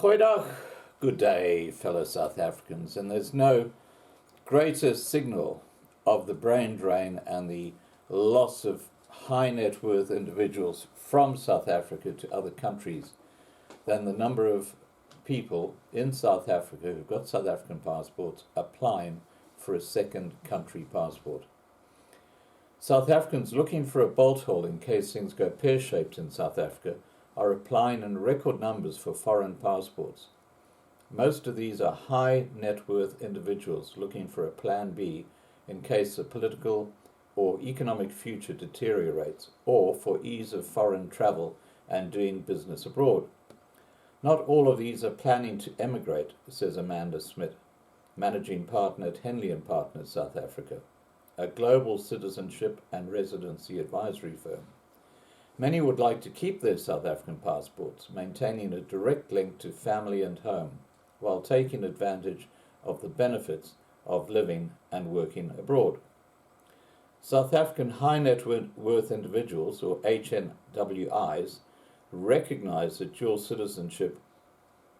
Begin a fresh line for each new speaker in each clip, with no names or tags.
Goeiedag, good day, fellow South Africans, and there's no greater signal of the brain drain and the loss of high net worth individuals from South Africa to other countries than the number of people in South Africa who've got South African passports applying for a second country passport. South Africans looking for a bolt hole in case things go pear-shaped in South Africa are applying in record numbers for foreign passports. Most of these are high net worth individuals looking for a plan B in case the political or economic future deteriorates, or for ease of foreign travel and doing business abroad. Not all of these are planning to emigrate, says Amanda Smith, managing partner at Henley & Partners South Africa, a global citizenship and residency advisory firm. Many would like to keep their South African passports, maintaining a direct link to family and home, while taking advantage of the benefits of living and working abroad. South African high net worth individuals, or HNWIs, recognize that dual citizenship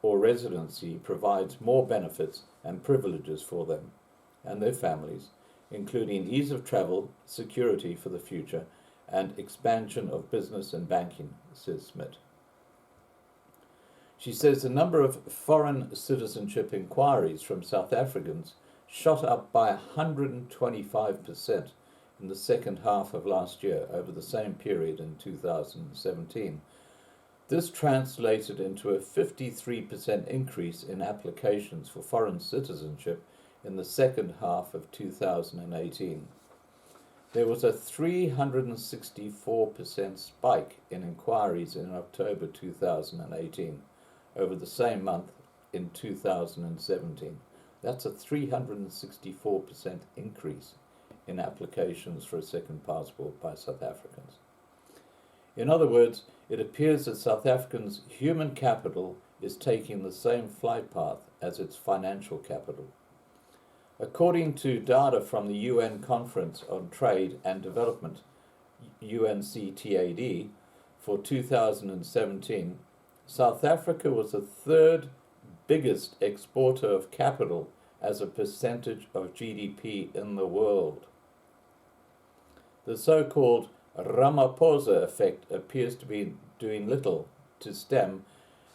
or residency provides more benefits and privileges for them and their families, including ease of travel, security for the future, and expansion of business and banking, says Smith. She says the number of foreign citizenship inquiries from South Africans shot up by 125% in the second half of last year over the same period in 2017. This translated into a 53% increase in applications for foreign citizenship in the second half of 2018. There was a 364% spike in inquiries in October 2018 over the same month in 2017. That's a 364% increase in applications for a second passport by South Africans. In other words, it appears that South Africans' human capital is taking the same flight path as its financial capital. According to data from the UN Conference on Trade and Development, UNCTAD, for 2017, South Africa was the third biggest exporter of capital as a percentage of GDP in the world. The so-called Ramaphosa effect appears to be doing little to stem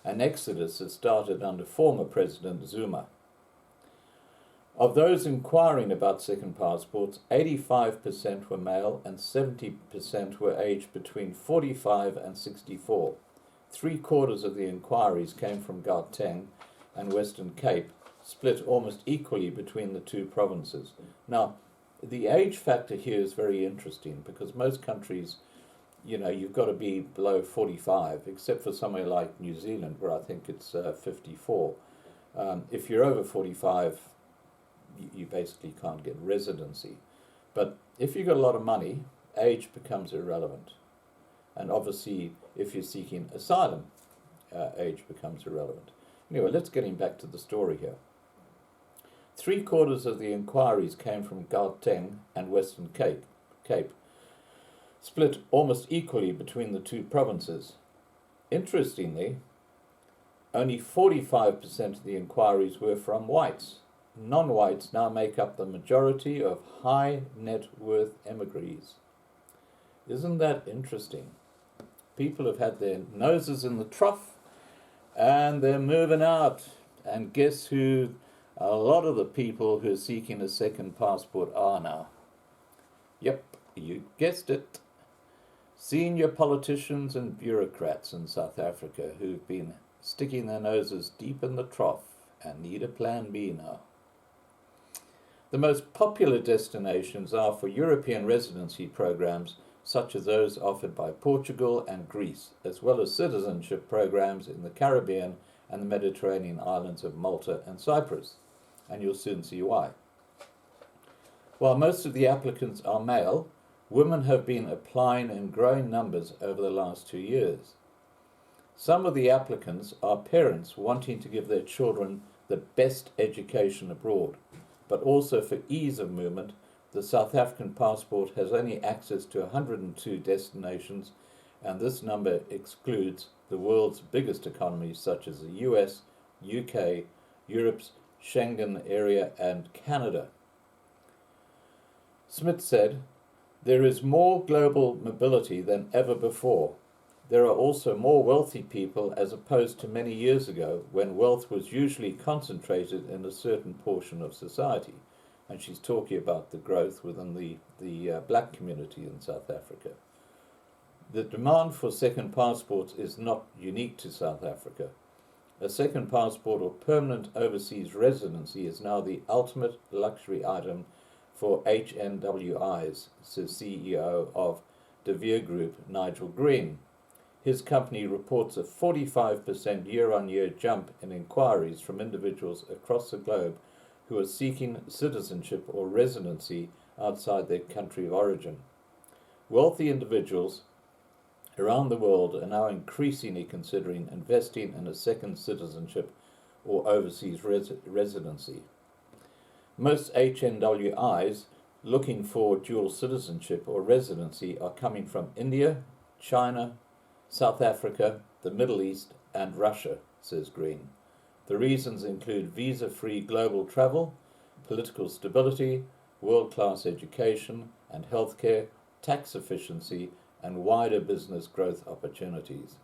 an exodus that started under former President Zuma. Of those inquiring about second passports, 85% were male and 70% were aged between 45 and 64. 3/4 of the inquiries came from Gauteng and Western Cape, split almost equally between the two provinces. Now, the age factor here is very interesting because most countries, you've got to be below 45, except for somewhere like New Zealand, where I think it's 54. If you're over 45, you basically can't get residency. But if you've got a lot of money, age becomes irrelevant. And obviously, if you're seeking asylum, age becomes irrelevant. Anyway, let's get back to the story here. 3/4 of the inquiries came from Gauteng and Western Cape, split almost equally between the two provinces. Interestingly, only 45% of the inquiries were from whites. Non-whites now make up the majority of high net worth emigres. Isn't that interesting? People have had their noses in the trough and they're moving out. And guess who a lot of the people who are seeking a second passport are now? Yep, you guessed it. Senior politicians and bureaucrats in South Africa who've been sticking their noses deep in the trough and need a plan B now. The most popular destinations are for European residency programs such as those offered by Portugal and Greece, as well as citizenship programs in the Caribbean and the Mediterranean islands of Malta and Cyprus, and you'll soon see why. While most of the applicants are male, women have been applying in growing numbers over the last 2 years. Some of the applicants are parents wanting to give their children the best education abroad, but also for ease of movement, the South African passport has only access to 102 destinations, and this number excludes the world's biggest economies such as the US, UK, Europe's Schengen area and Canada. Smith said, "There is more global mobility than ever before. There are also more wealthy people as opposed to many years ago when wealth was usually concentrated in a certain portion of society." And she's talking about the growth within the black community in South Africa. The demand for second passports is not unique to South Africa. A second passport or permanent overseas residency is now the ultimate luxury item for HNWIs, says CEO of De Beer Group, Nigel Green. His company reports a 45% year-on-year jump in inquiries from individuals across the globe who are seeking citizenship or residency outside their country of origin. Wealthy individuals around the world are now increasingly considering investing in a second citizenship or overseas residency. Most HNWIs looking for dual citizenship or residency are coming from India, China, South Africa, the Middle East, and Russia, says Green. The reasons include visa-free global travel, political stability, world-class education and healthcare, tax efficiency, and wider business growth opportunities.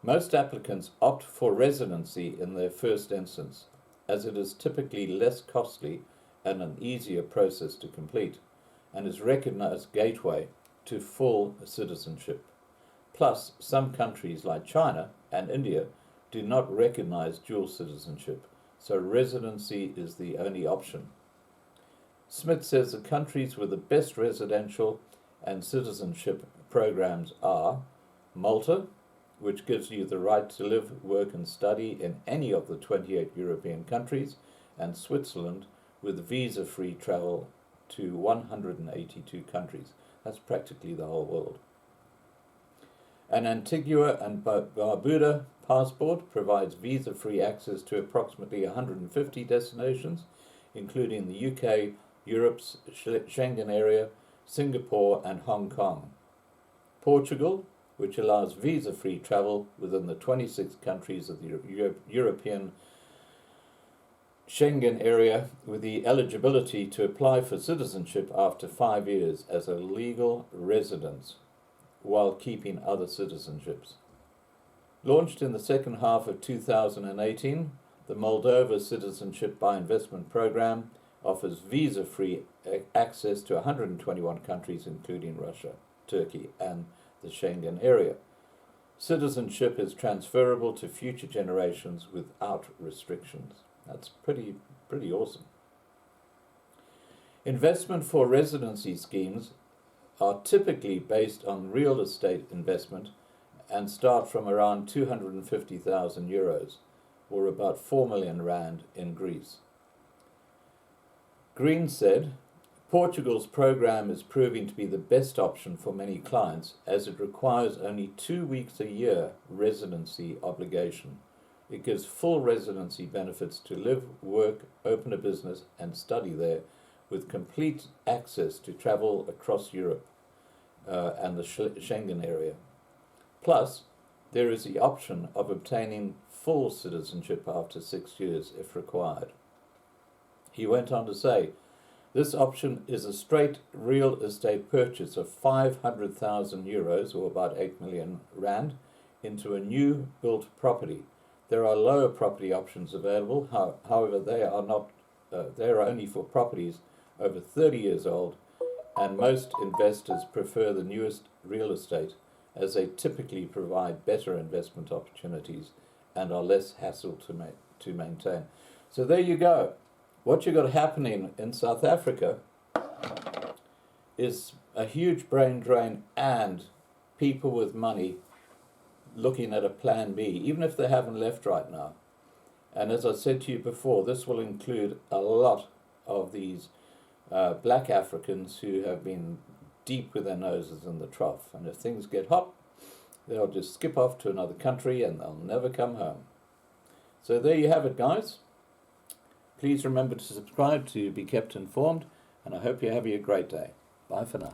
Most applicants opt for residency in their first instance, as it is typically less costly and an easier process to complete, and is recognized gateway to full citizenship. Plus, some countries like China and India do not recognize dual citizenship, so residency is the only option. Smith says the countries with the best residential and citizenship programs are Malta, which gives you the right to live, work and study in any of the 28 European countries, and Switzerland with visa-free travel to 182 countries. That's practically the whole world. An Antigua and Barbuda passport provides visa-free access to approximately 150 destinations, including the UK, Europe's Schengen area, Singapore and Hong Kong. Portugal, which allows visa-free travel within the 26 countries of the European Schengen area, with the eligibility to apply for citizenship after 5 years as a legal resident, while keeping other citizenships. Launched in the second half of 2018, the Moldova Citizenship by Investment Program offers visa-free access to 121 countries, including Russia, Turkey, and the Schengen area. Citizenship is transferable to future generations without restrictions. That's pretty awesome. Investment for residency schemes are typically based on real estate investment and start from around 250,000 euros, or about 4 million rand in Greece. Green said, Portugal's program is proving to be the best option for many clients as it requires only 2 weeks a year residency obligation. It gives full residency benefits to live, work, open a business and study there, with complete access to travel across Europe and the Schengen area. Plus, there is the option of obtaining full citizenship after 6 years if required. He went on to say, this option is a straight real estate purchase of 500,000 euros, or about 8 million rand, into a new built property. There are lower property options available, however they are only for properties over 30 years old, and most investors prefer the newest real estate as they typically provide better investment opportunities and are less hassle to maintain. So there you go. What you got happening in South Africa is a huge brain drain and people with money looking at a plan B, even if they haven't left right now. And as I said to you before, this will include a lot of these black Africans who have been deep with their noses in the trough. And if things get hot, they'll just skip off to another country and they'll never come home. So there you have it, guys. Please remember to subscribe to be kept informed, and I hope you're having a great day. Bye for now.